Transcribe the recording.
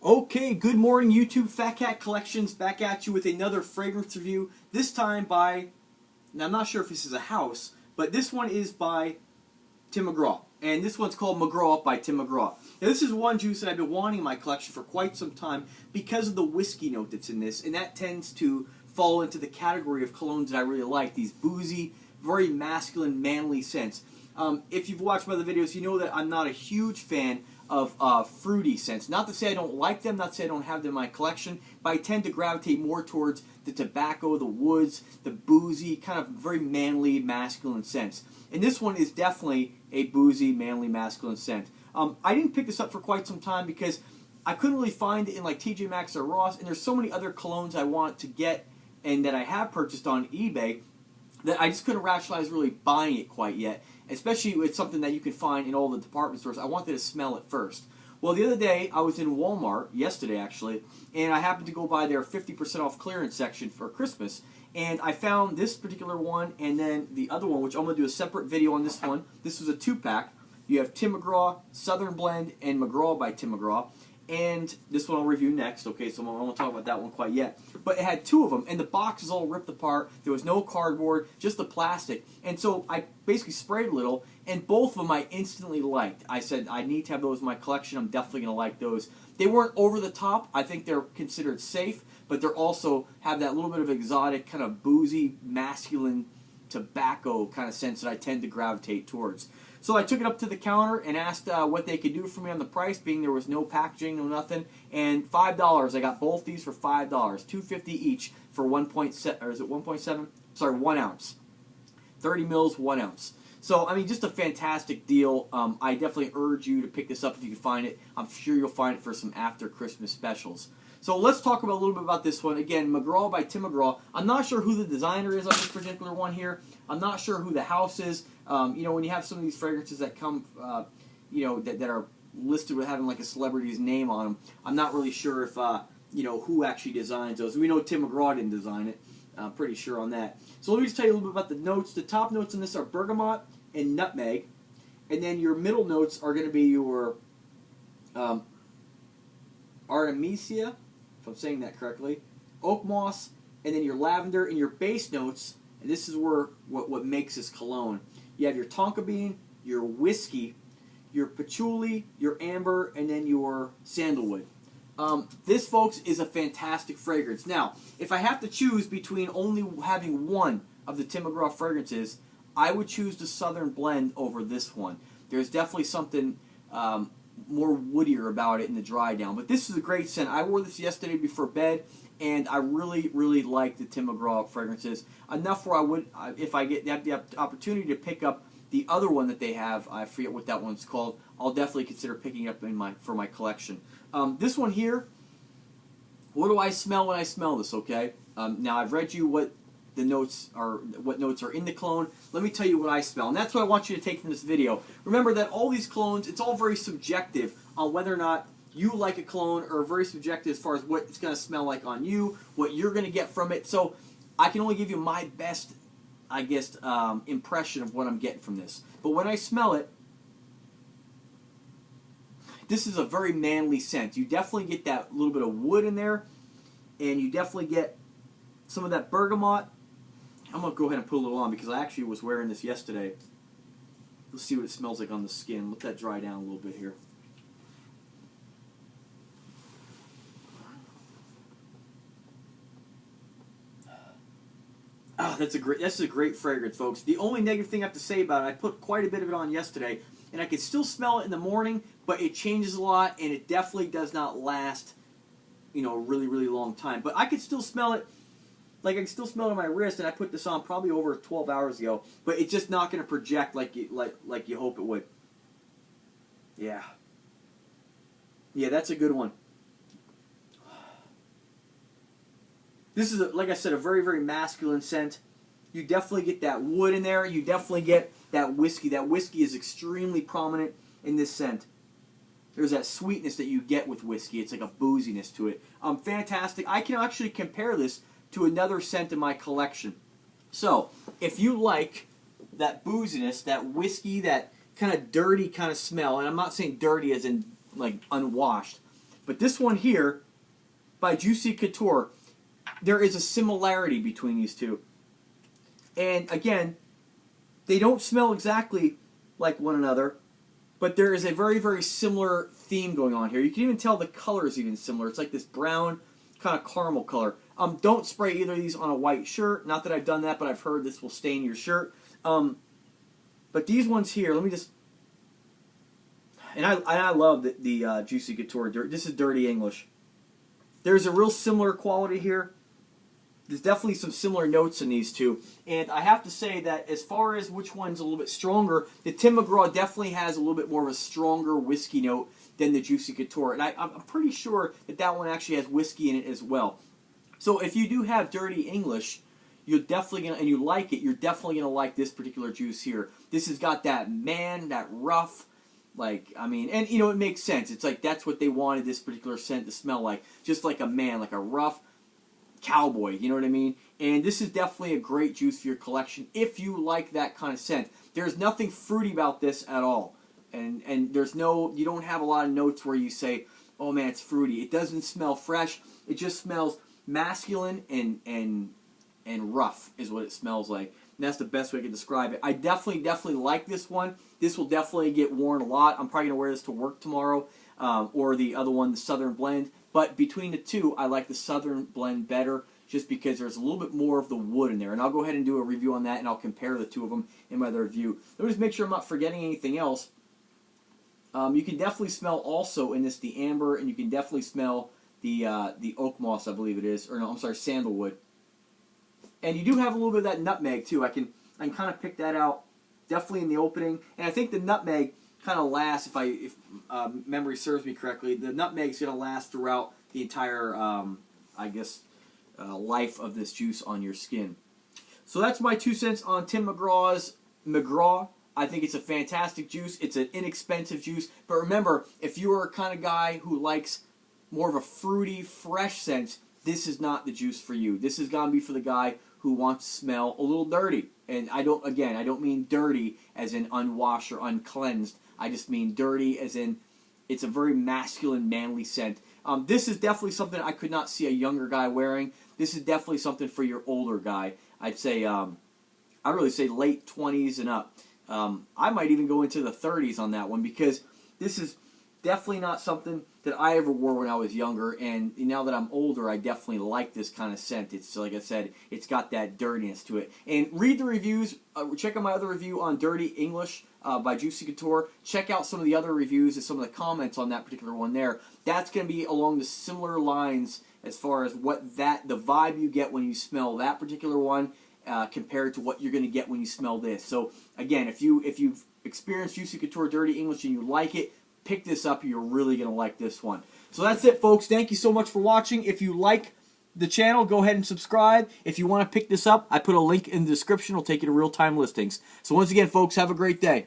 Okay, good morning YouTube. Fat Cat Collections back at you with another fragrance review. This time by, now I'm not sure if this is a house, but this one is by Tim McGraw. And this one's called McGraw by Tim McGraw. Now this is one juice that I've been wanting in my collection for quite some time because of the whiskey note that's in this. And that tends to fall into the category of colognes that I really like. These boozy, very masculine, manly scents. If you've watched my other videos, you know that I'm not a huge fan of fruity scents. Not to say I don't like them, not to say I don't have them in my collection, but I tend to gravitate more towards the tobacco, the woods, the boozy, kind of very manly, masculine scents. And this one is definitely a boozy, manly, masculine scent. I didn't pick this up for quite some time because I couldn't really find it in like TJ Maxx or Ross, and there's so many other colognes I want to get and that I have purchased on eBay that I just couldn't rationalize really buying it quite yet, especially with something that you can find in all the department stores. I wanted to smell it first. Well, the other day, I was in Walmart, yesterday actually, and I happened to go by their 50% off clearance section for Christmas, and I found this particular one and then the other one, which I'm going to do a separate video on this one. This was a 2-pack. You have Tim McGraw, Southern Blend, and McGraw by Tim McGraw. And this one I'll review next, okay, so I won't talk about that one quite yet. But it had 2 of them, and the box is all ripped apart. There was no cardboard, just the plastic. And so I basically sprayed a little, and both of them I instantly liked. I said, I need to have those in my collection. I'm definitely going to like those. They weren't over the top. I think they're considered safe, but they're also have that little bit of exotic, kind of boozy, masculine, tobacco kind of sense that I tend to gravitate towards. So I took it up to the counter and asked what they could do for me on the price, being there was no packaging, no nothing, and $5. I got both these for $5, $2.50 each for 1.7, or is it 1.7? Sorry, 1 ounce, 30 mils, 1 ounce. So I mean, just a fantastic deal. I definitely urge you to pick this up if you can find it. I'm sure you'll find it for some after Christmas specials. So let's talk about a little bit about this one. Again, McGraw by Tim McGraw. I'm not sure who the designer is on this particular one here. I'm not sure who the house is. You know, when you have some of these fragrances that come, you know, that are listed with having like a celebrity's name on them, I'm not really sure if, you know, who actually designs those. We know Tim McGraw didn't design it. I'm pretty sure on that. So let me just tell you a little bit about the notes. The top notes in this are bergamot and nutmeg. And then your middle notes are going to be your Artemisia, if I'm saying that correctly, oak moss, and then your lavender, and your base notes, and this is where what makes this cologne. You have your tonka bean, your whiskey, your patchouli, your amber, and then your sandalwood. This, folks, is a fantastic fragrance. Now, if I have to choose between only having one of the Tim McGraw fragrances, I would choose the Southern Blend over this one. There's definitely something more woodier about it in the dry down. But this is a great scent. I wore this yesterday before bed, and I really, really like the Tim McGraw fragrances. Enough where I would, if I get the opportunity to pick up the other one that they have, I forget what that one's called, I'll definitely consider picking it up for my collection. This one here, what do I smell when I smell this, okay? Now, I've read you what the notes are, what notes are in the cologne. Let me tell you what I smell, and that's what I want you to take from this video. Remember that all these colognes, it's all very subjective on whether or not you like a cologne, or very subjective as far as what it's going to smell like on you, what you're going to get from it. So I can only give you my best, I guess, impression of what I'm getting from this. But when I smell it, this is a very manly scent. You definitely get that little bit of wood in there, and you definitely get some of that bergamot. I'm going to go ahead and put a little on because I actually was wearing this yesterday. Let's see what it smells like on the skin. Let that dry down a little bit here. Oh, that's a great fragrance, folks. The only negative thing I have to say about it, I put quite a bit of it on yesterday, and I could still smell it in the morning, but it changes a lot, and it definitely does not last, you know, a really, really long time. But I could still smell it. Like, I can still smell it on my wrist, and I put this on probably over 12 hours ago, but it's just not going to project like you hope it would. Yeah. Yeah, that's a good one. This is, like I said, a very, very masculine scent. You definitely get that wood in there. You definitely get that whiskey. That whiskey is extremely prominent in this scent. There's that sweetness that you get with whiskey. It's like a booziness to it. Fantastic. I can actually compare this to another scent in my collection. So, if you like that booziness, that whiskey, that kind of dirty kind of smell, and I'm not saying dirty as in like unwashed, But this one here, by Juicy Couture, there is a similarity between these two. And again, they don't smell exactly like one another, but there is a very, very similar theme going on here. You can even tell the color is even similar. It's like this brown kind of caramel color. Don't spray either of these on a white shirt. Not that I've done that, but I've heard this will stain your shirt. But these ones here, let me just... And I love the Juicy Couture. This is Dirty English. There's a real similar quality here. There's definitely some similar notes in these two. And I have to say that as far as which one's a little bit stronger, the Tim McGraw definitely has a little bit more of a stronger whiskey note than the Juicy Couture. And I'm pretty sure that that one actually has whiskey in it as well. So if you do have Dirty English, you're definitely gonna, and you like it, you're definitely gonna like this particular juice here. This has got that that rough, like, I mean, and you know, it makes sense. It's like that's what they wanted this particular scent to smell like. Just like a man, like a rough cowboy, you know what I mean? And this is definitely a great juice for your collection if you like that kind of scent. There's nothing fruity about this at all. And there's no, you don't have a lot of notes where you say, oh man, it's fruity. It doesn't smell fresh. It just smells masculine and rough is what it smells like. And that's the best way I can describe it. I definitely like this one. This will definitely get worn a lot. I'm probably going to wear this to work tomorrow, or the other one, the Southern Blend. But between the two, I like the Southern Blend better just because there's a little bit more of the wood in there. And I'll go ahead and do a review on that, and I'll compare the two of them in my other review. Let me just make sure I'm not forgetting anything else. You can definitely smell also in this the amber, and you can definitely smell the oak moss, I believe it is. Or no, I'm sorry, sandalwood. And you do have a little bit of that nutmeg too. I can kind of pick that out definitely in the opening. And I think the nutmeg kind of lasts, if memory serves me correctly, the nutmeg is going to last throughout the entire, I guess, life of this juice on your skin. So that's my 2 cents on Tim McGraw's McGraw. I think it's a fantastic juice. It's an inexpensive juice. But remember, if you're a kind of guy who likes more of a fruity, fresh scent, this is not the juice for you. This is going to be for the guy who wants to smell a little dirty. And I don't mean dirty as in unwashed or uncleansed. I just mean dirty as in it's a very masculine, manly scent. This is definitely something I could not see a younger guy wearing. This is definitely something for your older guy. I'd say, I really say late 20s and up. I might even go into the 30s on that one because this is definitely not something that I ever wore when I was younger, and now that I'm older, I definitely like this kind of scent. It's, like I said, it's got that dirtiness to it. And read the reviews. Check out my other review on Dirty English by Juicy Couture. Check out some of the other reviews and some of the comments on that particular one there. That's going to be along the similar lines as far as what the vibe you get when you smell that particular one compared to what you're going to get when you smell this. So, again, if you've experienced Juicy Couture Dirty English and you like it, pick this up. You're really going to like this one. So that's it, folks. Thank you so much for watching. If you like the channel, go ahead and subscribe. If you want to pick this up, I put a link in the description. It'll take you to real-time listings. So once again, folks, have a great day.